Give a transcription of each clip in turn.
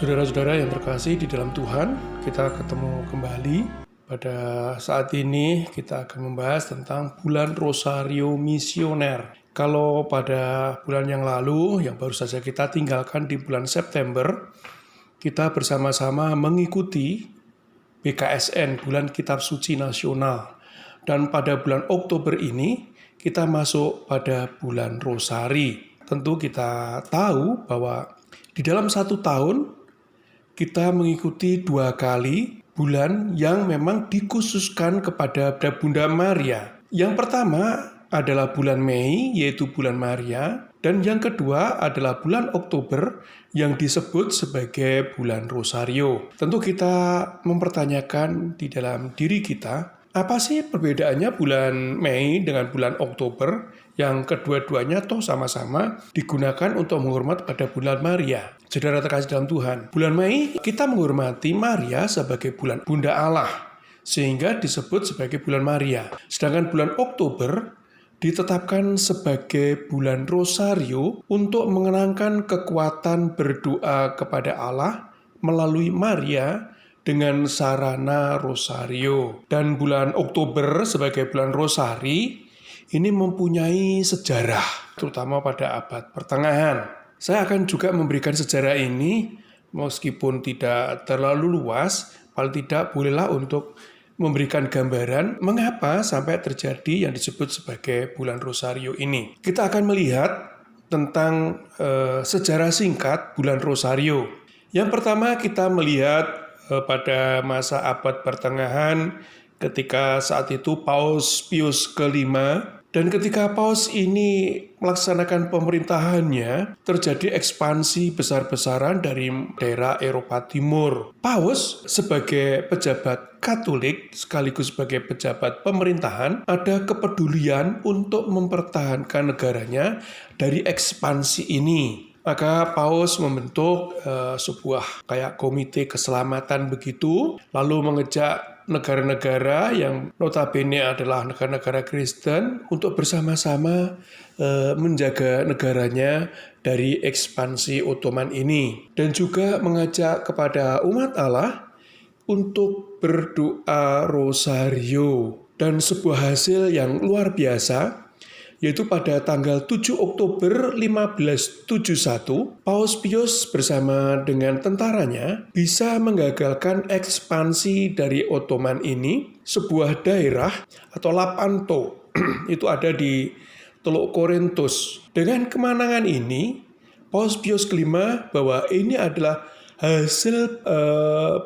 Saudara-saudara yang terkasih di dalam Tuhan, kita ketemu kembali. Pada saat ini kita akan membahas tentang bulan Rosario Misioner. Kalau pada bulan yang lalu, yang baru saja kita tinggalkan di bulan September, kita bersama-sama mengikuti BKSN, Bulan Kitab Suci Nasional. Dan pada bulan Oktober ini, kita masuk pada bulan Rosari. Tentu kita tahu bahwa di dalam satu tahun, kita mengikuti 2 kali bulan yang memang dikhususkan kepada Bunda Maria. Yang pertama adalah bulan Mei, yaitu bulan Maria, dan yang kedua adalah bulan Oktober yang disebut sebagai bulan Rosario. Tentu kita mempertanyakan di dalam diri kita, apa sih perbedaannya bulan Mei dengan bulan Oktober yang kedua-duanya toh sama-sama digunakan untuk menghormat pada bulan Maria. Saudara terkasih dalam Tuhan, bulan Mei kita menghormati Maria sebagai bulan Bunda Allah, sehingga disebut sebagai bulan Maria. Sedangkan bulan Oktober ditetapkan sebagai bulan Rosario untuk mengenangkan kekuatan berdoa kepada Allah melalui Maria dengan sarana Rosario. Dan bulan Oktober sebagai bulan Rosari ini mempunyai sejarah, terutama pada abad pertengahan. Saya akan juga memberikan sejarah ini, meskipun tidak terlalu luas, paling tidak bolehlah untuk memberikan gambaran mengapa sampai terjadi yang disebut sebagai bulan Rosario ini. Kita akan melihat tentang sejarah singkat bulan Rosario. Yang pertama kita melihat pada masa abad pertengahan ketika saat itu Paus Pius ke-5, dan ketika Paus ini melaksanakan pemerintahannya, terjadi ekspansi besar-besaran dari daerah Eropa Timur. Paus sebagai pejabat Katolik sekaligus sebagai pejabat pemerintahan ada kepedulian untuk mempertahankan negaranya dari ekspansi ini. Maka Paus membentuk sebuah kayak komite keselamatan begitu, lalu mengejak negara-negara yang notabene adalah negara-negara Kristen untuk bersama-sama menjaga negaranya dari ekspansi Ottoman ini. Dan juga mengajak kepada umat Allah untuk berdoa Rosario. Dan sebuah hasil yang luar biasa, yaitu pada tanggal 7 Oktober 1571, Paus Pius bersama dengan tentaranya bisa menggagalkan ekspansi dari Ottoman ini. Sebuah daerah atau Lepanto itu ada di Teluk Korintus. Dengan kemenangan ini, Paus Pius ke-5 bahwa ini adalah hasil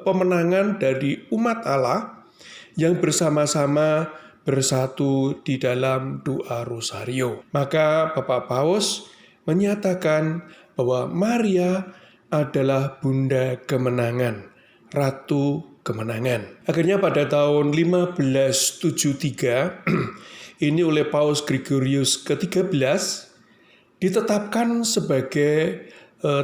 pemenangan dari umat Allah yang bersama-sama bersatu di dalam doa Rosario. Maka Bapak Paus menyatakan bahwa Maria adalah Bunda Kemenangan, Ratu Kemenangan. Akhirnya pada tahun 1573, ini oleh Paus Gregorius ke-13, ditetapkan sebagai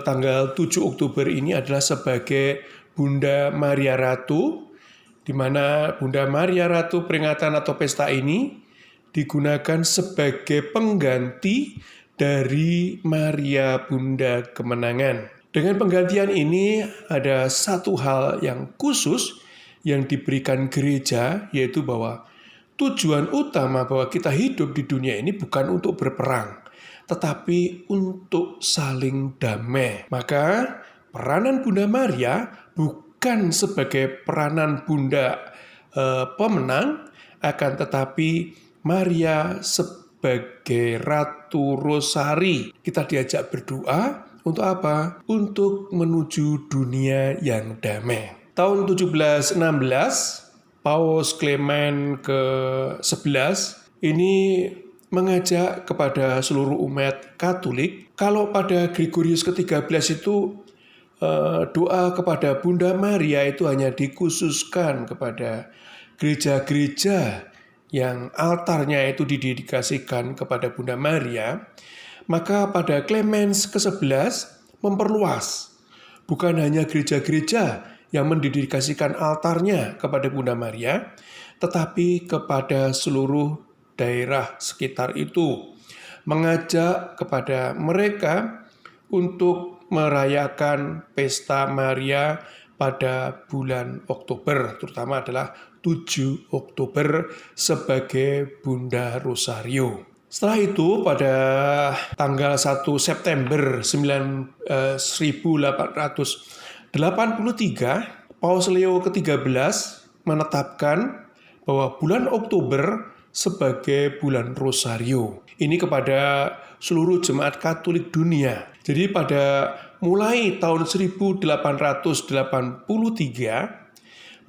tanggal 7 Oktober ini adalah sebagai Bunda Maria Ratu, di mana Bunda Maria Ratu peringatan atau pesta ini digunakan sebagai pengganti dari Maria Bunda Kemenangan. Dengan penggantian ini ada satu hal yang khusus yang diberikan gereja, yaitu bahwa tujuan utama bahwa kita hidup di dunia ini bukan untuk berperang, tetapi untuk saling damai. Maka peranan Bunda Maria bukan sebagai peranan Bunda pemenang, akan tetapi Maria sebagai Ratu Rosari. Kita diajak berdoa untuk apa? Untuk menuju dunia yang damai. Tahun 1716, Paus Clement ke-11 ini mengajak kepada seluruh umat Katolik, kalau pada Gregorius ke-13 itu doa kepada Bunda Maria itu hanya dikhususkan kepada gereja-gereja yang altarnya itu didedikasikan kepada Bunda Maria, maka pada Clemens ke-11 memperluas. Bukan hanya gereja-gereja yang mendedikasikan altarnya kepada Bunda Maria, tetapi kepada seluruh daerah sekitar itu. Mengajak kepada mereka untuk merayakan pesta Maria pada bulan Oktober, terutama adalah 7 Oktober sebagai Bunda Rosario. Setelah itu pada tanggal 1 September 1883, Paus Leo ke-13 menetapkan bahwa bulan Oktober sebagai bulan Rosario. Ini kepada seluruh jemaat Katolik dunia. Jadi pada mulai tahun 1883,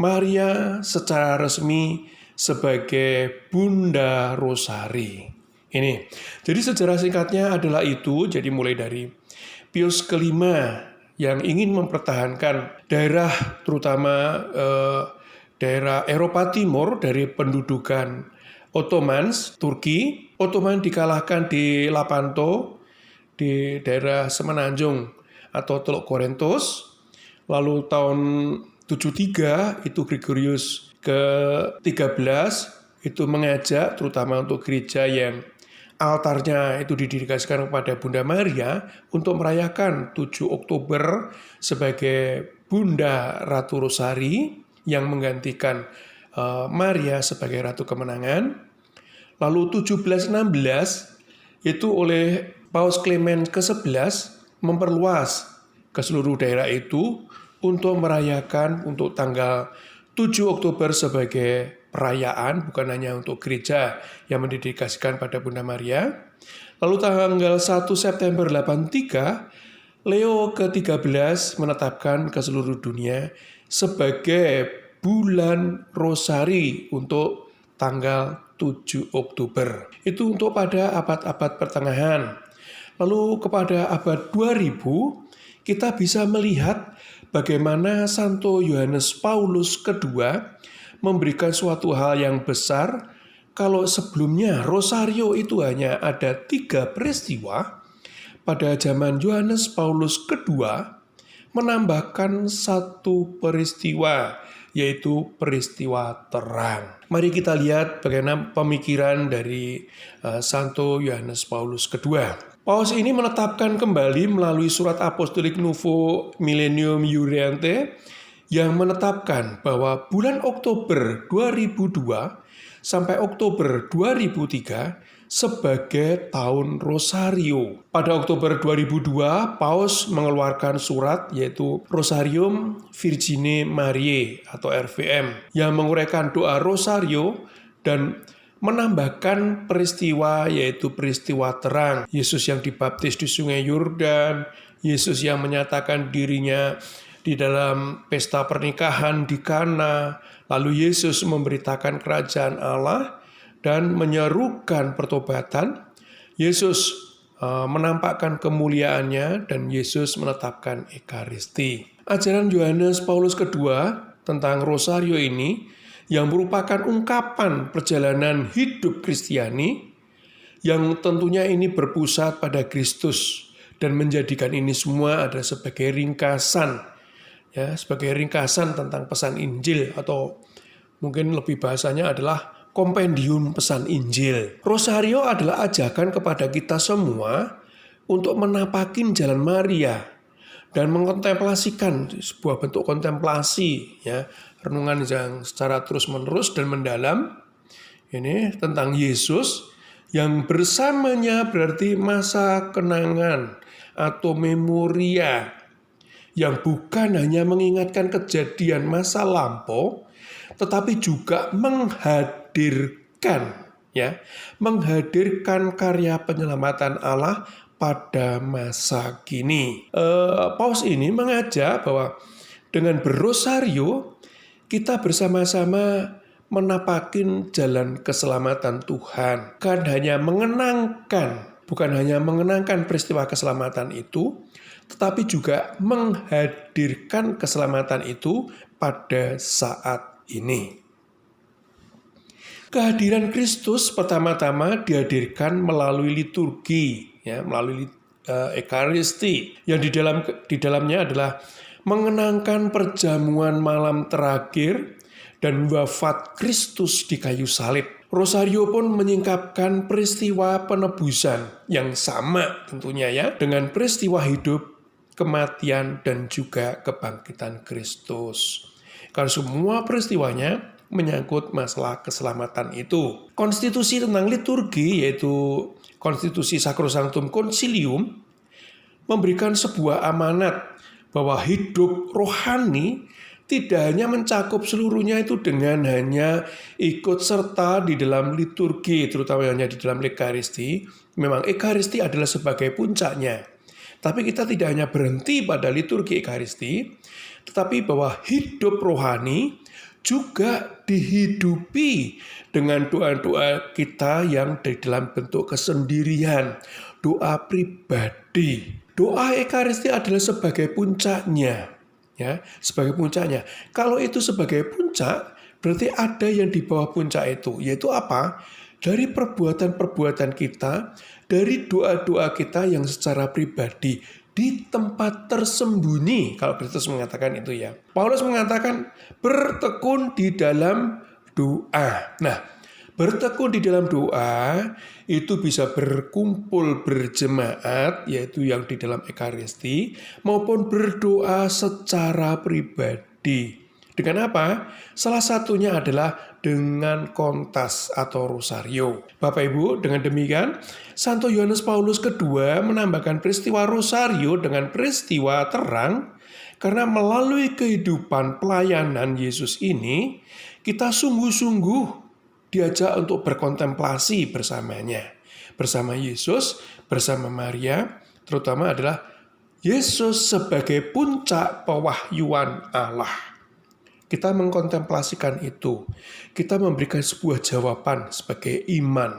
Maria secara resmi sebagai Bunda Rosari. Ini. Jadi sejarah singkatnya adalah itu. Jadi mulai dari Pius kelima yang ingin mempertahankan daerah, terutama daerah Eropa Timur dari pendudukan Ottomans, Turki. Ottoman dikalahkan di Lepanto, di daerah Semenanjung atau Teluk Corinthus. Lalu tahun 73 itu Gregorius ke-13 itu mengajak terutama untuk gereja yang altarnya itu didedikasikan kepada Bunda Maria untuk merayakan 7 Oktober sebagai Bunda Ratu Rosari yang menggantikan Maria sebagai Ratu Kemenangan. Lalu 1716 itu oleh Paus Clement ke-11 memperluas ke seluruh daerah itu untuk merayakan untuk tanggal 7 Oktober sebagai perayaan, bukan hanya untuk gereja yang mendedikasikan pada Bunda Maria. Lalu tanggal 1 September 83, Leo ke-13 menetapkan ke seluruh dunia sebagai bulan Rosari untuk tanggal 7 Oktober. Itu untuk pada abad-abad pertengahan. Lalu kepada abad 2000, kita bisa melihat bagaimana Santo Yohanes Paulus II memberikan suatu hal yang besar. Kalau sebelumnya Rosario itu hanya ada 3 peristiwa, pada zaman Yohanes Paulus II menambahkan 1 peristiwa, yaitu peristiwa terang. Mari kita lihat bagaimana pemikiran dari Santo Yohanes Paulus II. Paus ini menetapkan kembali melalui surat apostolik Nuevo Millennium Iudiante yang menetapkan bahwa bulan Oktober 2002 sampai Oktober 2003 sebagai tahun Rosario. Pada Oktober 2002, Paus mengeluarkan surat yaitu Rosarium Virgine Mariae atau RVM yang menguraikan doa Rosario dan menambahkan peristiwa yaitu peristiwa terang. Yesus yang dibaptis di Sungai Yordan, Yesus yang menyatakan dirinya di dalam pesta pernikahan di Kana, lalu Yesus memberitakan kerajaan Allah dan menyerukan pertobatan. Yesus menampakkan kemuliaannya dan Yesus menetapkan Ekaristi. Ajaran Yohanes Paulus II tentang Rosario ini yang merupakan ungkapan perjalanan hidup Kristiani yang tentunya ini berpusat pada Kristus dan menjadikan ini semua adalah sebagai ringkasan, ya, sebagai ringkasan tentang pesan Injil atau mungkin lebih bahasanya adalah kompendium pesan Injil. Rosario adalah ajakan kepada kita semua untuk menapakin jalan Maria dan mengkontemplasikan sebuah bentuk kontemplasi, ya, renungan yang secara terus-menerus dan mendalam ini tentang Yesus yang bersamanya berarti masa kenangan atau memoria yang bukan hanya mengingatkan kejadian masa lampau tetapi juga menghadirkan karya penyelamatan Allah pada masa kini. Paus ini mengajak bahwa dengan berrosario kita bersama-sama menapakin jalan keselamatan Tuhan. Bukan hanya mengenangkan peristiwa keselamatan itu, tetapi juga menghadirkan keselamatan itu pada saat ini. Kehadiran Kristus pertama-tama dihadirkan melalui liturgi, ya, melalui Ekaristi, yang di dalamnya adalah mengenangkan perjamuan malam terakhir dan wafat Kristus di kayu salib. Rosario pun menyingkapkan peristiwa penebusan yang sama tentunya, ya, dengan peristiwa hidup kematian, dan juga kebangkitan Kristus. Karena semua peristiwanya menyangkut masalah keselamatan itu. Konstitusi tentang liturgi, yaitu Konstitusi Sacrosanctum Concilium, memberikan sebuah amanat bahwa hidup rohani tidak hanya mencakup seluruhnya itu dengan hanya ikut serta di dalam liturgi, terutama hanya di dalam Ekaristi. Memang Ekaristi adalah sebagai puncaknya. Tapi kita tidak hanya berhenti pada liturgi Ekaristi, tetapi bahwa hidup rohani juga dihidupi dengan doa-doa kita yang di dalam bentuk kesendirian, doa pribadi. Doa Ekaristi adalah sebagai puncaknya, ya, sebagai puncaknya. Kalau itu sebagai puncak, berarti ada yang di bawah puncak itu, yaitu apa? Dari perbuatan-perbuatan kita, dari doa-doa kita yang secara pribadi di tempat tersembunyi. Kalau Kristus mengatakan itu ya. Paulus mengatakan bertekun di dalam doa. Nah, bertekun di dalam doa itu bisa berkumpul berjemaat, yaitu yang di dalam Ekaristi, maupun berdoa secara pribadi. Dengan apa? Salah satunya adalah dengan kontas atau rosario. Bapak Ibu, dengan demikian, Santo Yohanes Paulus II menambahkan peristiwa rosario dengan peristiwa terang, karena melalui kehidupan pelayanan Yesus ini, kita sungguh-sungguh diajak untuk berkontemplasi bersamanya. Bersama Yesus, bersama Maria, terutama adalah Yesus sebagai puncak pewahyuan Allah. Kita mengkontemplasikan itu. Kita memberikan sebuah jawaban sebagai iman.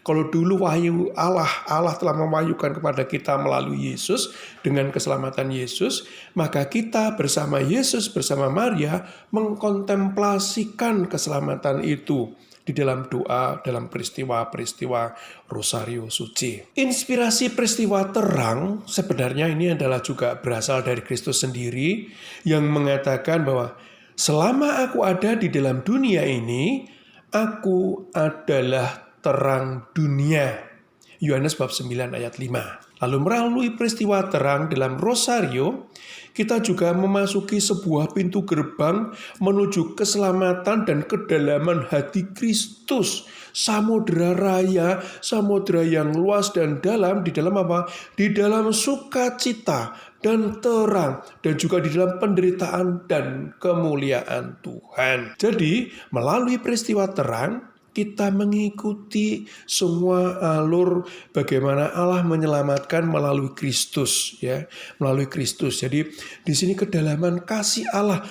Kalau dulu wahyu Allah telah mewahyukan kepada kita melalui Yesus dengan keselamatan Yesus, maka kita bersama Yesus, bersama Maria mengkontemplasikan keselamatan itu di dalam doa, dalam peristiwa-peristiwa rosario suci. Inspirasi peristiwa terang sebenarnya ini adalah juga berasal dari Kristus sendiri yang mengatakan bahwa selama aku ada di dalam dunia ini, aku adalah terang dunia. Yohanes bab 9 ayat 5. Lalu melalui peristiwa terang dalam rosario, kita juga memasuki sebuah pintu gerbang menuju keselamatan dan kedalaman hati Kristus. Samudera raya, samudera yang luas dan dalam, di dalam apa? Di dalam sukacita dan terang, dan juga di dalam penderitaan dan kemuliaan Tuhan. Jadi, melalui peristiwa terang, kita mengikuti semua alur bagaimana Allah menyelamatkan melalui Kristus, ya, melalui Kristus. Jadi di sini kedalaman kasih Allah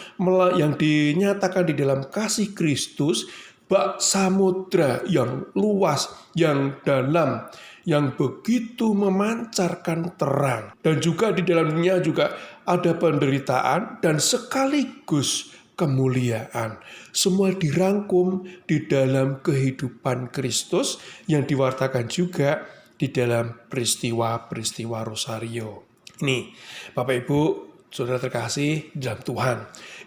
yang dinyatakan di dalam kasih Kristus, bak samudra yang luas, yang dalam, yang begitu memancarkan terang, dan juga di dalamnya juga ada penderitaan dan sekaligus kemuliaan. Semua dirangkum di dalam kehidupan Kristus yang diwartakan juga di dalam peristiwa-peristiwa rosario. Ini, Bapak Ibu, saudara terkasih dalam Tuhan,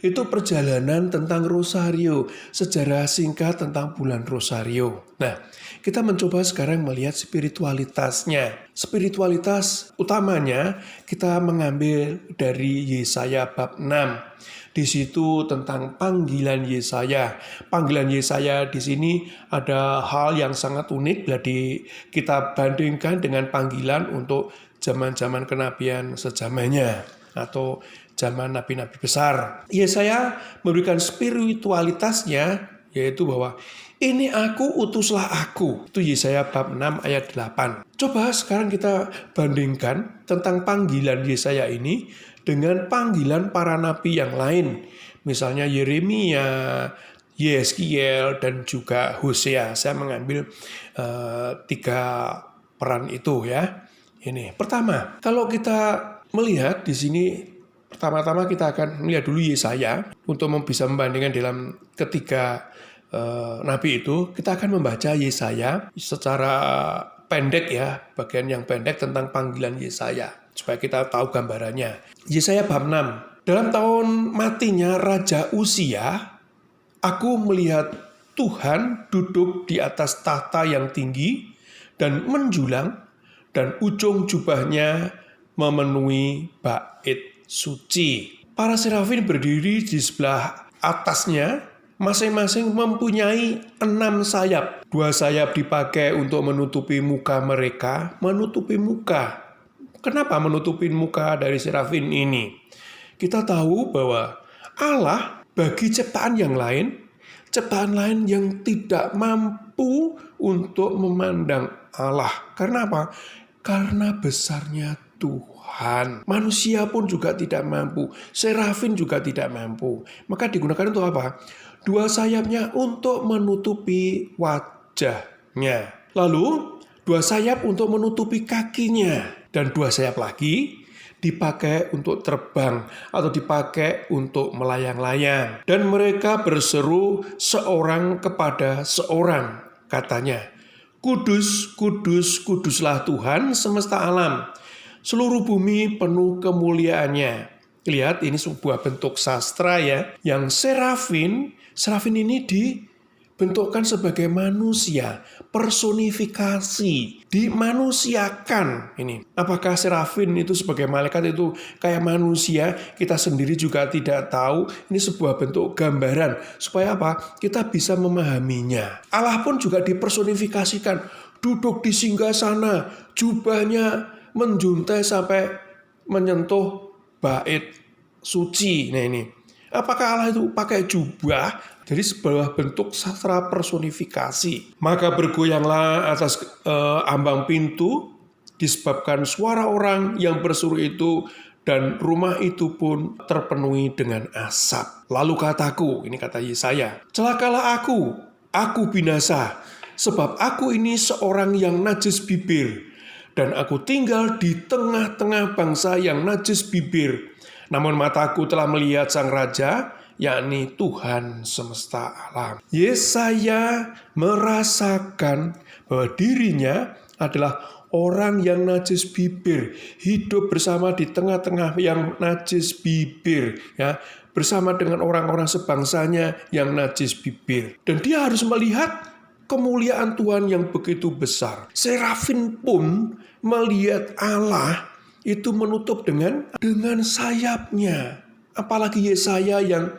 itu perjalanan tentang rosario, sejarah singkat tentang bulan rosario. Nah, kita mencoba sekarang melihat spiritualitasnya. Spiritualitas utamanya kita mengambil dari Yesaya bab 6. Di situ tentang panggilan Yesaya. Panggilan Yesaya di sini ada hal yang sangat unik bila kita bandingkan dengan panggilan untuk zaman-zaman kenabian sejamannya atau zaman nabi-nabi besar. Yesaya memberikan spiritualitasnya, yaitu bahwa ini aku, utuslah aku. Itu Yesaya bab 6 ayat 8. Coba sekarang kita bandingkan tentang panggilan Yesaya ini dengan panggilan para nabi yang lain. Misalnya Yeremia, Yeskiel, dan juga Hosea. Saya mengambil 3 peran itu ya. Ini pertama, kalau kita melihat di sini, pertama-tama kita akan melihat dulu Yesaya untuk bisa membandingkan dalam ketiga nabi itu. Kita akan membaca Yesaya secara pendek ya, bagian yang pendek tentang panggilan Yesaya supaya kita tahu gambarannya. Yesaya bab 6. Dalam tahun matinya Raja Uzia, aku melihat Tuhan duduk di atas tahta yang tinggi dan menjulang, dan ujung jubahnya memenuhi bait suci. Para serafin berdiri di sebelah atasnya, masing-masing mempunyai 6 sayap. 2 sayap dipakai untuk menutupi muka mereka, menutupi muka. Kenapa menutupi muka dari serafin ini? Kita tahu bahwa Allah bagi ciptaan lain yang tidak mampu untuk memandang Allah. Karena apa? Karena besarnya Tuhan. Manusia pun juga tidak mampu. Serafin juga tidak mampu. Maka digunakan untuk apa? 2 sayapnya untuk menutupi wajahnya. Lalu 2 sayap untuk menutupi kakinya. Dan 2 sayap lagi dipakai untuk terbang atau dipakai untuk melayang-layang. Dan mereka berseru seorang kepada seorang. Katanya, "Kudus, kudus, kuduslah Tuhan semesta alam. Seluruh bumi penuh kemuliaannya." Lihat, ini sebuah bentuk sastra ya. Yang serafin ini dibentukkan sebagai manusia, personifikasi, dimanusiakan. Ini, apakah serafin itu sebagai malaikat itu kayak manusia? Kita sendiri juga tidak tahu. Ini sebuah bentuk gambaran supaya apa? Kita bisa memahaminya. Allah pun juga dipersonifikasikan, duduk di singgasana, jubahnya menjuntai sampai menyentuh bait suci. Nah ini, apakah Allah itu pakai jubah? Jadi sebuah bentuk sastra personifikasi. Maka bergoyanglah atas ambang pintu disebabkan suara orang yang berseru itu, dan rumah itu pun terpenuhi dengan asap. Lalu kataku, ini kata Yesaya, "Celakalah aku binasa, sebab aku ini seorang yang najis bibir, dan aku tinggal di tengah-tengah bangsa yang najis bibir. Namun mataku telah melihat Sang Raja, yakni Tuhan semesta alam." Yesaya merasakan bahwa dirinya adalah orang yang najis bibir, hidup bersama di tengah-tengah yang najis bibir, ya, bersama dengan orang-orang sebangsanya yang najis bibir. Dan dia harus melihat kemuliaan Tuhan yang begitu besar. Serafin pun melihat Allah itu menutup dengan sayapnya. Apalagi Yesaya yang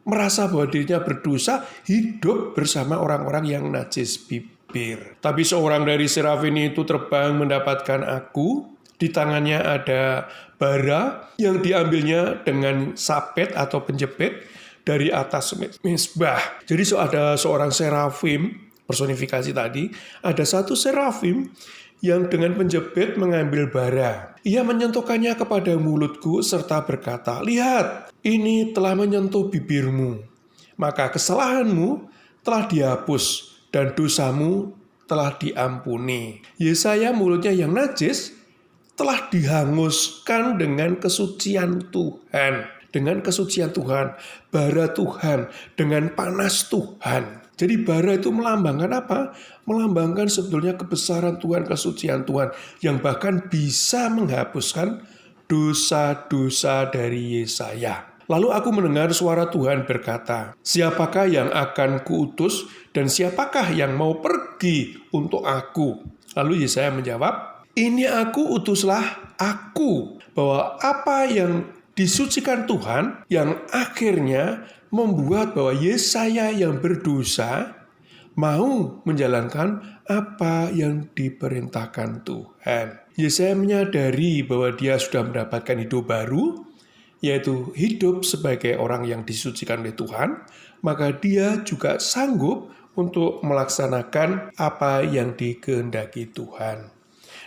merasa bahwa dirinya berdosa, hidup bersama orang-orang yang najis bibir. Tapi seorang dari serafin itu terbang mendapatkan aku. Di tangannya ada bara yang diambilnya dengan sapet atau penjepit dari atas mezbah. Jadi ada seorang serafim, personifikasi tadi, ada satu serafim yang dengan penjepit mengambil bara. Ia menyentuhkannya kepada mulutku serta berkata, "Lihat, ini telah menyentuh bibirmu. Maka kesalahanmu telah dihapus dan dosamu telah diampuni." Yesaya mulutnya yang najis telah dihanguskan dengan kesucian Tuhan. Dengan kesucian Tuhan, bara Tuhan, dengan panas Tuhan. Jadi bara itu melambangkan apa? Melambangkan sebetulnya kebesaran Tuhan, kesucian Tuhan, yang bahkan bisa menghapuskan dosa-dosa dari Yesaya. Lalu aku mendengar suara Tuhan berkata, "Siapakah yang akan kuutus dan siapakah yang mau pergi untuk aku?" Lalu Yesaya menjawab, "Ini aku, utuslah aku." Bahwa apa yang disucikan Tuhan yang akhirnya membuat bahwa Yesaya yang berdosa mau menjalankan apa yang diperintahkan Tuhan. Yesaya menyadari bahwa dia sudah mendapatkan hidup baru, yaitu hidup sebagai orang yang disucikan oleh Tuhan, maka dia juga sanggup untuk melaksanakan apa yang dikehendaki Tuhan.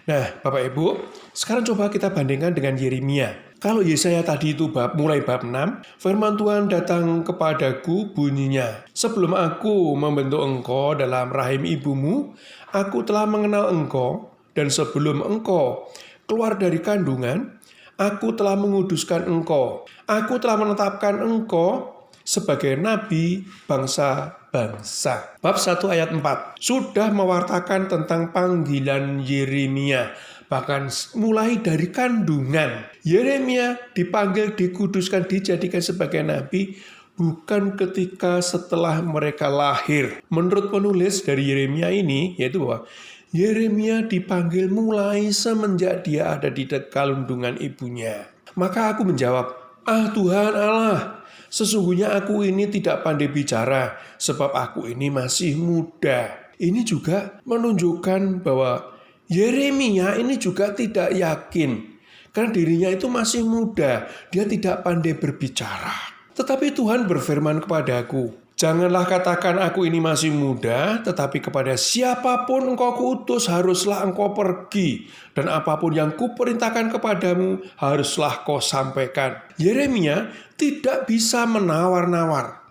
Nah, Bapak Ibu, sekarang coba kita bandingkan dengan Yeremia. Kalau Yesaya tadi itu mulai bab 6, firman Tuhan datang kepadaku bunyinya, "Sebelum aku membentuk engkau dalam rahim ibumu, aku telah mengenal engkau, dan sebelum engkau keluar dari kandungan, aku telah menguduskan engkau. Aku telah menetapkan engkau sebagai nabi bangsa-bangsa." Bab 1 ayat 4 sudah mewartakan tentang panggilan Yeremia. Bahkan mulai dari kandungan, Yeremia dipanggil, dikuduskan, dijadikan sebagai nabi bukan ketika setelah mereka lahir. Menurut penulis dari Yeremia ini, yaitu bahwa Yeremia dipanggil mulai semenjak dia ada di kandungan ibunya. Maka aku menjawab, Tuhan Allah, sesungguhnya aku ini tidak pandai bicara, sebab aku ini masih muda. Ini juga menunjukkan bahwa Yeremia ini juga tidak yakin. Karena dirinya itu masih muda, dia tidak pandai berbicara. Tetapi Tuhan berfirman kepadaku, janganlah katakan aku ini masih muda, tetapi kepada siapapun engkau kuutus haruslah engkau pergi. Dan apapun yang kuperintahkan kepadamu haruslah kau sampaikan. Yeremia tidak bisa menawar-nawar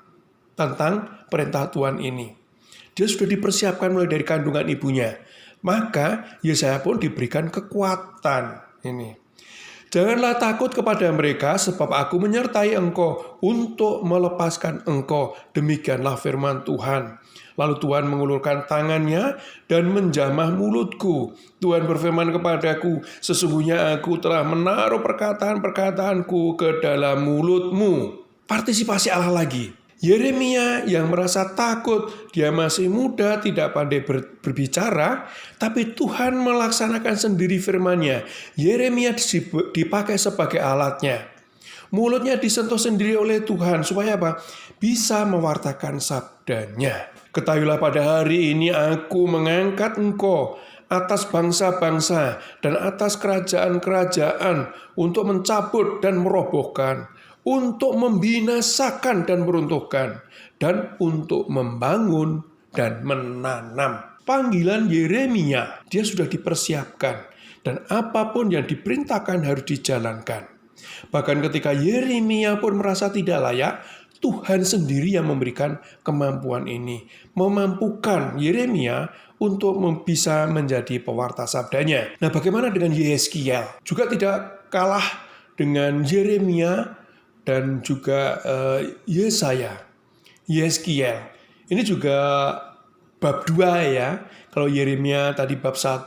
tentang perintah Tuhan ini. Dia sudah dipersiapkan mulai dari kandungan ibunya. Maka Yesaya pun diberikan kekuatan ini. Janganlah takut kepada mereka, sebab aku menyertai engkau untuk melepaskan engkau. Demikianlah firman Tuhan. Lalu Tuhan mengulurkan tangannya dan menjamah mulutku. Tuhan berfirman kepadaku, sesungguhnya aku telah menaruh perkataan-perkataanku ke dalam mulutmu. Partisipasi Allah lagi. Yeremia yang merasa takut, dia masih muda, tidak pandai berbicara, tapi Tuhan melaksanakan sendiri firman-Nya. Yeremia dipakai sebagai alatnya. Mulutnya disentuh sendiri oleh Tuhan, supaya apa? Bisa mewartakan sabdanya. Ketahuilah pada hari ini aku mengangkat engkau atas bangsa-bangsa dan atas kerajaan-kerajaan untuk mencabut dan merobohkan, untuk membinasakan dan meruntuhkan, dan untuk membangun dan menanam. Panggilan Yeremia, dia sudah dipersiapkan, dan apapun yang diperintahkan harus dijalankan. Bahkan ketika Yeremia pun merasa tidak layak, Tuhan sendiri yang memberikan kemampuan ini, memampukan Yeremia untuk bisa menjadi pewarta sabdanya. Nah, bagaimana dengan Yeskiel? Juga tidak kalah dengan Yeremia dan juga Yesaya. Yeskiel ini juga bab 2 ya. Kalau Yeremia tadi bab 1,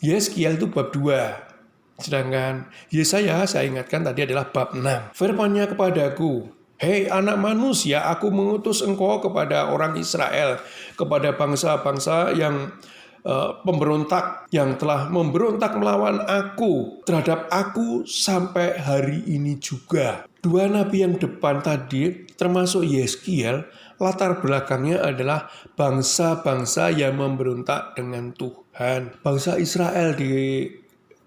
Yeskiel itu bab 2. Sedangkan Yesaya, saya ingatkan tadi adalah bab 6. Firman-Nya kepadaku, hei anak manusia, aku mengutus engkau kepada orang Israel, kepada bangsa-bangsa yang pemberontak, yang telah memberontak melawan aku, terhadap aku sampai hari ini juga. Dua nabi yang depan tadi, termasuk Yeskiel, latar belakangnya adalah bangsa-bangsa yang memberontak dengan Tuhan. Bangsa Israel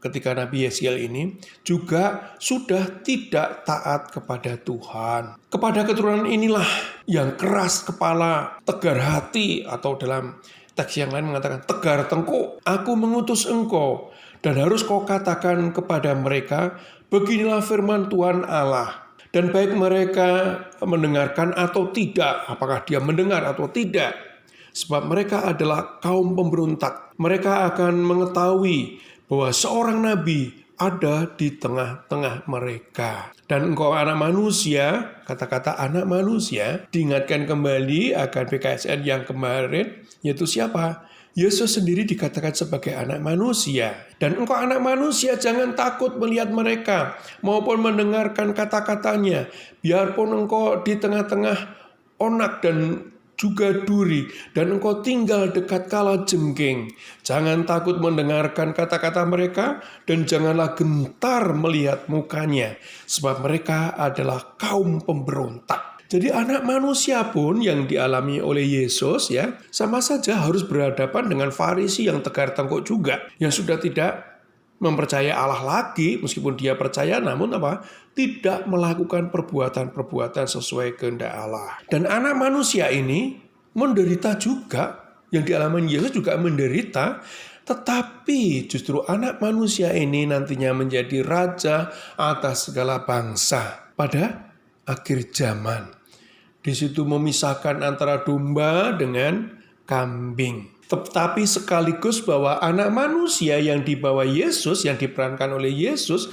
ketika Nabi Yeskiel ini juga sudah tidak taat kepada Tuhan. Kepada keturunan inilah yang keras kepala, tegar hati, atau dalam teks yang lain mengatakan tegar tengkuk. Aku mengutus engkau dan harus kau katakan kepada mereka, beginilah firman Tuhan Allah. Dan baik mereka mendengarkan atau tidak, apakah dia mendengar atau tidak, sebab mereka adalah kaum pemberontak. Mereka akan mengetahui bahwa seorang nabi ada di tengah-tengah mereka. Dan engkau anak manusia, kata-kata anak manusia, diingatkan kembali akan PKSN yang kemarin, yaitu siapa? Yesus sendiri dikatakan sebagai anak manusia. Dan engkau anak manusia jangan takut melihat mereka, maupun mendengarkan kata-katanya. Biarpun engkau di tengah-tengah onak dan juga duri, dan engkau tinggal dekat kalajengking. Jangan takut mendengarkan kata-kata mereka, dan janganlah gentar melihat mukanya, sebab mereka adalah kaum pemberontak. Jadi anak manusia pun yang dialami oleh Yesus ya, sama saja harus berhadapan dengan Farisi yang tegar tengkuk juga, yang sudah tidak mempercayai Allah lagi, meskipun dia percaya, namun tidak melakukan perbuatan-perbuatan sesuai kehendak Allah. Dan anak manusia ini menderita juga, yang dialami Yesus juga menderita, tetapi justru anak manusia ini nantinya menjadi raja atas segala bangsa pada akhir zaman. Di situ memisahkan antara domba dengan kambing. Tetapi sekaligus bahwa anak manusia yang dibawa Yesus, yang diperankan oleh Yesus,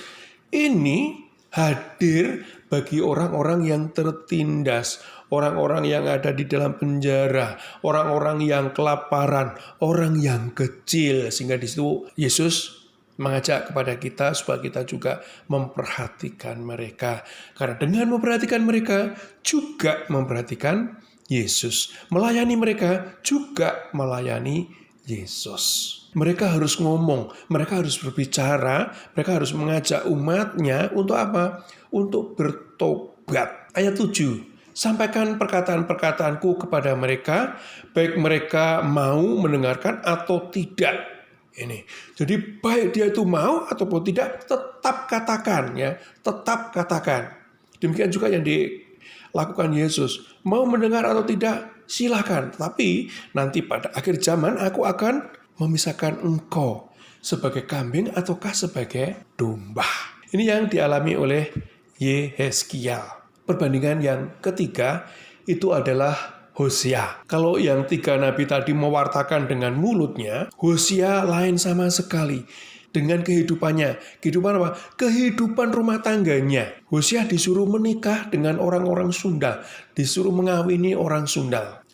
ini hadir bagi orang-orang yang tertindas, orang-orang yang ada di dalam penjara, orang-orang yang kelaparan, orang yang kecil. Sehingga di situ Yesus mengajak kepada kita supaya kita juga memperhatikan mereka. Karena dengan memperhatikan mereka, juga memperhatikan Yesus. Melayani mereka, juga melayani Yesus. Mereka harus ngomong, mereka harus berbicara, mereka harus mengajak umatnya untuk apa? Untuk bertobat. Ayat 7, sampaikan perkataan-perkataanku kepada mereka, baik mereka mau mendengarkan atau tidak. Ini. Jadi baik dia itu mau ataupun tidak, tetap katakan ya, tetap katakan. Demikian juga yang dilakukan Yesus. Mau mendengar atau tidak, silakan. Tapi nanti pada akhir zaman aku akan memisahkan engkau sebagai kambing ataukah sebagai domba. Ini yang dialami oleh Yehezkiel. Perbandingan yang ketiga itu adalah Hosea. Kalau yang 3 nabi tadi mewartakan dengan mulutnya, Hosea lain sama sekali dengan kehidupannya. Kehidupan apa? Kehidupan rumah tangganya. Hosea disuruh menikah dengan orang-orang Sunda, disuruh mengawini orang Sunda.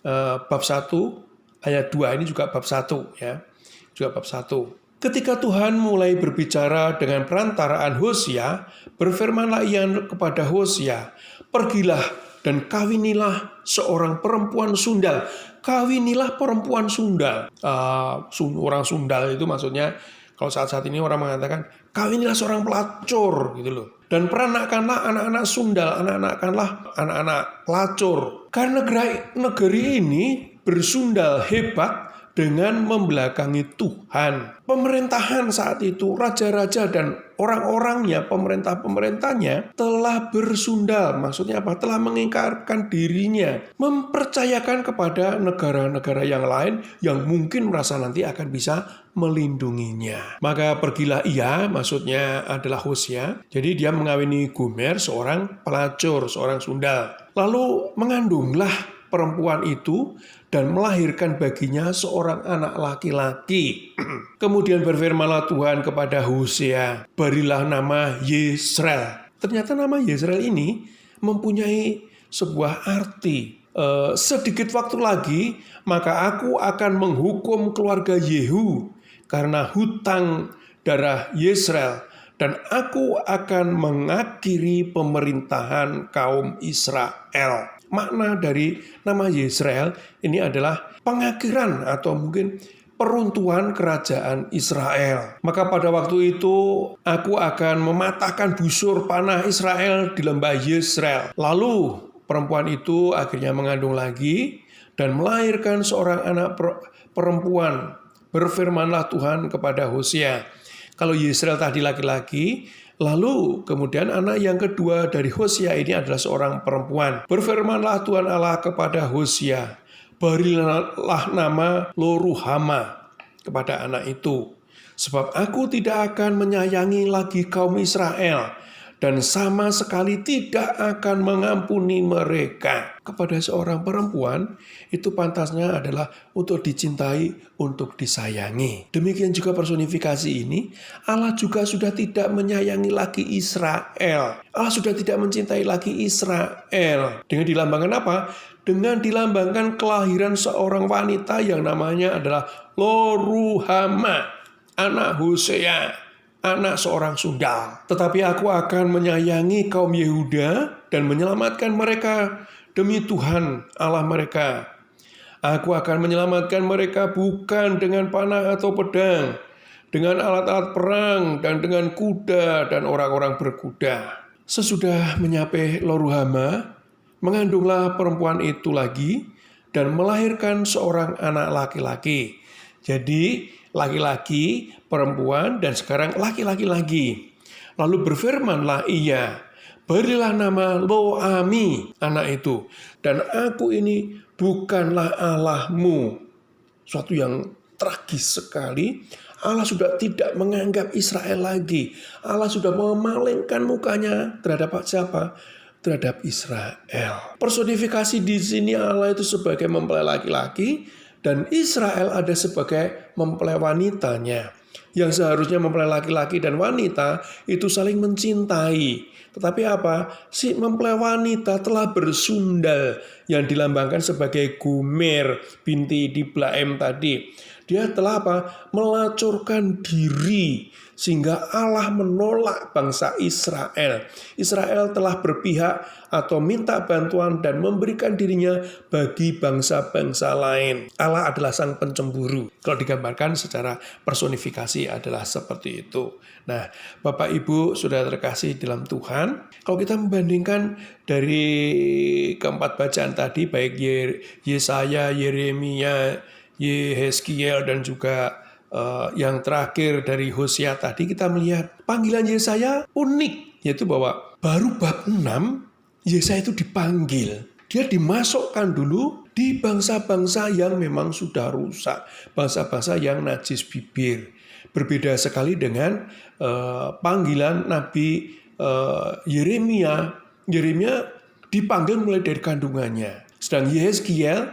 Bab 1 ayat 2 ini juga bab 1 ya. Juga bab 1. Ketika Tuhan mulai berbicara dengan perantaraan Hosea, berfirmanlah ia kepada Hosea, pergilah dan kawinilah seorang perempuan sundal. Kawinilah perempuan sundal. Orang sundal itu maksudnya, kalau saat-saat ini orang mengatakan, kawinilah seorang pelacur gitu loh. Dan peranakanlah anak-anak sundal, anak-anak pelacur. Karena negeri ini bersundal hebat dengan membelakangi Tuhan. Pemerintahan saat itu, raja-raja dan orang-orangnya, pemerintah-pemerintahnya telah bersundal. Maksudnya apa? Telah mengingkarkan dirinya, mempercayakan kepada negara-negara yang lain yang mungkin merasa nanti akan bisa melindunginya. Maka pergilah ia, maksudnya adalah Hosea. Jadi dia mengawini Gomer, seorang pelacur, seorang sundal. Lalu mengandunglah perempuan itu dan melahirkan baginya seorang anak laki-laki. Kemudian berfirmanlah Tuhan kepada Hosea, berilah nama Yesreel. Ternyata nama Yesreel ini mempunyai sebuah arti. Sedikit waktu lagi, maka aku akan menghukum keluarga Yehu karena hutang darah Yesreel, dan aku akan mengakhiri pemerintahan kaum Israel. Makna dari nama Yesreel ini adalah pengakhiran atau mungkin peruntuhan kerajaan Israel. Maka pada waktu itu aku akan mematahkan busur panah Israel di lembah Yesreel. Lalu perempuan itu akhirnya mengandung lagi dan melahirkan seorang anak perempuan. Berfirmanlah Tuhan kepada Hosea. Kalau Yesreel tadi laki-laki, lalu kemudian anak yang kedua dari Hosea ini adalah seorang perempuan. Berfirmanlah Tuhan Allah kepada Hosea, berilah nama Loruhama kepada anak itu. Sebab aku tidak akan menyayangi lagi kaum Israel, dan sama sekali tidak akan mengampuni mereka. Kepada seorang perempuan, itu pantasnya adalah untuk dicintai, untuk disayangi. Demikian juga personifikasi ini, Allah juga sudah tidak menyayangi lagi Israel. Allah sudah tidak mencintai lagi Israel. Dengan dilambangkan apa? Dengan dilambangkan kelahiran seorang wanita yang namanya adalah Loruhama, anak Hosea, anak seorang sundal. Tetapi aku akan menyayangi kaum Yehuda dan menyelamatkan mereka demi Tuhan Allah mereka. Aku akan menyelamatkan mereka bukan dengan panah atau pedang, dengan alat-alat perang dan dengan kuda dan orang-orang berkuda. Sesudah menyapai Loruhama, mengandunglah perempuan itu lagi dan melahirkan seorang anak laki-laki. Jadi laki-laki, perempuan, dan sekarang laki-laki lagi. Lalu berfirmanlah ia, berilah nama Lo-ami, anak itu. Dan aku ini bukanlah Allahmu. Suatu yang tragis sekali. Allah sudah tidak menganggap Israel lagi. Allah sudah memalingkan mukanya terhadap siapa? Terhadap Israel. Personifikasi di sini Allah itu sebagai mempelai laki-laki, dan Israel ada sebagai mempelai wanitanya. Yang seharusnya mempelai laki-laki dan wanita itu saling mencintai. Tetapi apa? Si mempelai wanita telah bersundal yang dilambangkan sebagai Gomer binti Diblaim tadi. Dia telah apa? Melacurkan diri sehingga Allah menolak bangsa Israel. Israel telah berpihak atau minta bantuan dan memberikan dirinya bagi bangsa-bangsa lain. Allah adalah sang pencemburu. Kalau digambarkan secara personifikasi adalah seperti itu. Nah, Bapak Ibu sudah terkasih dalam Tuhan, kalau kita membandingkan dari keempat bacaan tadi, baik Yesaya, Yeremia, Yehezkiel, dan juga yang terakhir dari Hosea tadi, kita melihat panggilan Yesaya unik, yaitu bahwa baru bab 6 Yesaya itu dipanggil. Dia dimasukkan dulu di bangsa-bangsa yang memang sudah rusak, bangsa-bangsa yang najis bibir. Berbeda sekali dengan panggilan Nabi Yeremia. Yeremia dipanggil mulai dari kandungannya. Sedang Yehezkiel,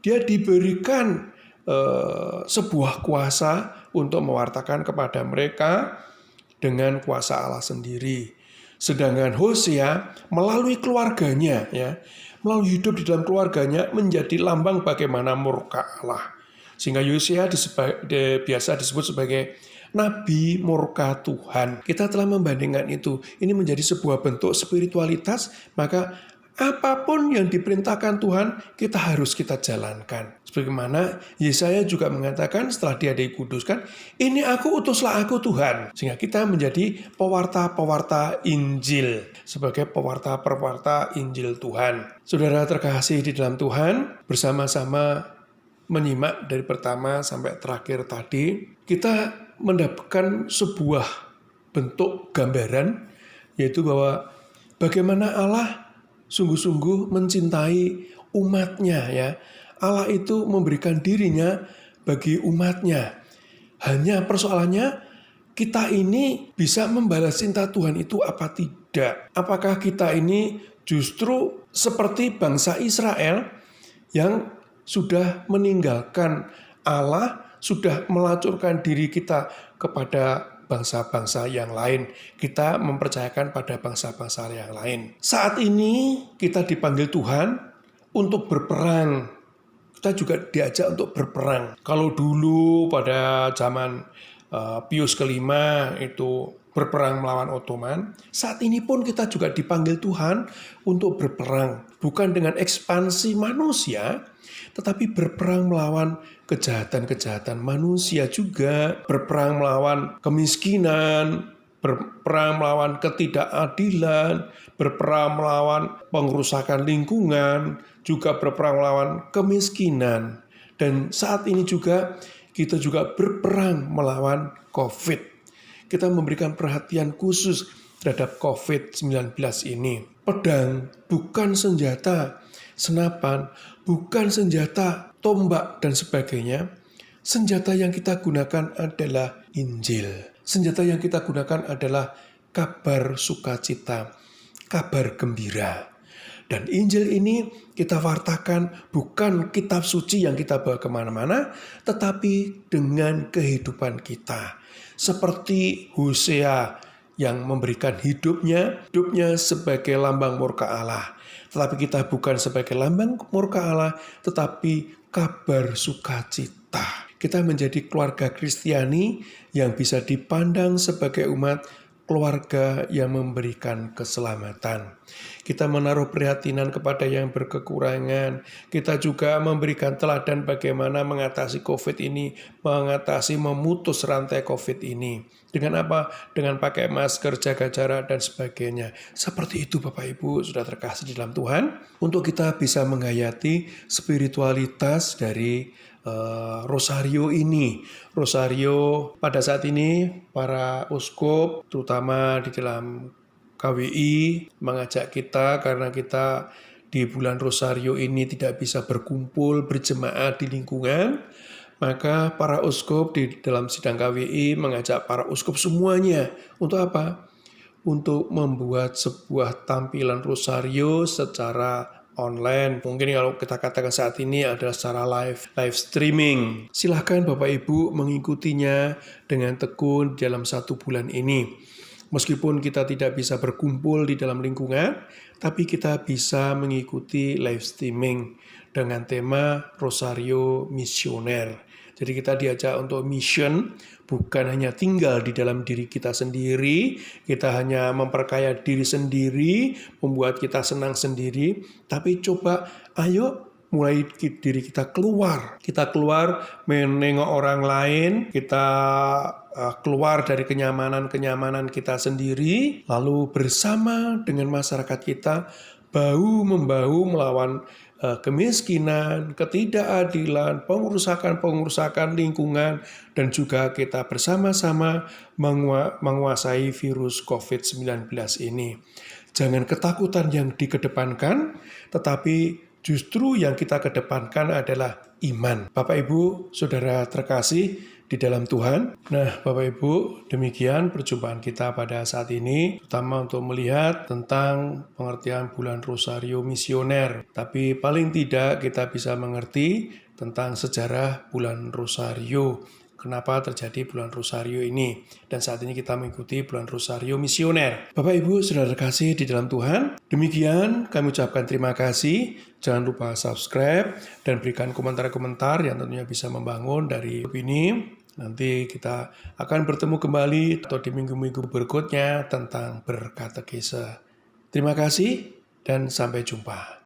dia diberikan sebuah kuasa untuk mewartakan kepada mereka dengan kuasa Allah sendiri. Sedangkan Hosea melalui keluarganya, ya, melalui hidup di dalam keluarganya menjadi lambang bagaimana murka Allah. Sehingga Hosea biasa disebut sebagai Nabi murka Tuhan. Kita telah membandingkan itu. Ini menjadi sebuah bentuk spiritualitas, maka apapun yang diperintahkan Tuhan, kita jalankan. Sebagaimana Yesaya juga mengatakan setelah dia dikuduskan, ini aku, utuslah aku Tuhan. Sehingga kita menjadi pewarta-pewarta Injil. Sebagai pewarta-pewarta Injil Tuhan. Saudara terkasih di dalam Tuhan, bersama-sama menyimak dari pertama sampai terakhir tadi, kita mendapatkan sebuah bentuk gambaran, yaitu bahwa bagaimana Allah sungguh-sungguh mencintai umatnya, ya. Allah itu memberikan dirinya bagi umatnya. Hanya persoalannya, kita ini bisa membalas cinta Tuhan itu apa tidak? Apakah kita ini justru seperti bangsa Israel yang sudah meninggalkan Allah, sudah melacurkan diri kita kepada bangsa-bangsa yang lain. Kita mempercayakan pada bangsa-bangsa yang lain. Saat ini kita dipanggil Tuhan untuk berperang. Kita juga diajak untuk berperang. Kalau dulu pada zaman Pius kelima itu berperang melawan Ottoman, saat ini pun kita juga dipanggil Tuhan untuk berperang. Bukan dengan ekspansi manusia, tetapi berperang melawan kejahatan-kejahatan manusia juga, berperang melawan kemiskinan, berperang melawan ketidakadilan, berperang melawan pengrusakan lingkungan, juga berperang melawan kemiskinan. Dan saat ini juga kita juga berperang melawan COVID. Kita memberikan perhatian khusus terhadap COVID-19 ini. Pedang bukan senjata, senapan bukan senjata, tombak dan sebagainya. Senjata yang kita gunakan adalah Injil. Senjata yang kita gunakan adalah kabar sukacita, kabar gembira. Dan Injil ini kita wartakan bukan kitab suci yang kita bawa kemana-mana, tetapi dengan kehidupan kita. Seperti Hosea yang memberikan hidupnya sebagai lambang murka Allah. Tetapi kita bukan sebagai lambang murka Allah, tetapi kabar sukacita. Kita menjadi keluarga Kristiani yang bisa dipandang sebagai umat keluarga yang memberikan keselamatan. Kita menaruh prihatinan kepada yang berkekurangan. Kita juga memberikan teladan bagaimana mengatasi COVID ini, memutus rantai COVID ini. Dengan apa? Dengan pakai masker, jaga jarak, dan sebagainya. Seperti itu Bapak Ibu, sudah terkasih di dalam Tuhan. Untuk kita bisa menghayati spiritualitas dari Rosario ini. Rosario pada saat ini para uskup terutama di dalam KWI mengajak kita, karena kita di bulan Rosario ini tidak bisa berkumpul berjemaah di lingkungan, maka para uskup di dalam sidang KWI mengajak para uskup semuanya untuk apa? Untuk membuat sebuah tampilan Rosario secara online. Mungkin kalau kita katakan saat ini adalah secara live streaming. Silahkan Bapak Ibu mengikutinya dengan tekun dalam 1 bulan ini. Meskipun kita tidak bisa berkumpul di dalam lingkungan, tapi kita bisa mengikuti live streaming dengan tema Rosario Misioner. Jadi kita diajak untuk mission, bukan hanya tinggal di dalam diri kita sendiri, kita hanya memperkaya diri sendiri, membuat kita senang sendiri, tapi coba ayo mulai diri kita keluar. Kita keluar menengok orang lain, kita keluar dari kenyamanan-kenyamanan kita sendiri, lalu bersama dengan masyarakat kita, bahu-membahu melawan kemiskinan, ketidakadilan, pengurusakan lingkungan, dan juga kita bersama-sama menguasai virus COVID-19 ini. Jangan ketakutan yang dikedepankan, tetapi justru yang kita kedepankan adalah iman. Bapak Ibu, Saudara terkasih di dalam Tuhan. Nah, Bapak Ibu, demikian perjumpaan kita pada saat ini, terutama untuk melihat tentang pengertian bulan Rosario Misioner. Tapi paling tidak kita bisa mengerti tentang sejarah bulan Rosario. Kenapa terjadi bulan Rosario ini? Dan saat ini kita mengikuti bulan Rosario Misioner. Bapak Ibu, Saudara terkasih di dalam Tuhan, demikian kami ucapkan terima kasih. Jangan lupa subscribe dan berikan komentar-komentar yang tentunya bisa membangun dari ini. Nanti kita akan bertemu kembali atau di minggu-minggu berikutnya tentang berkatekese. Terima kasih dan sampai jumpa.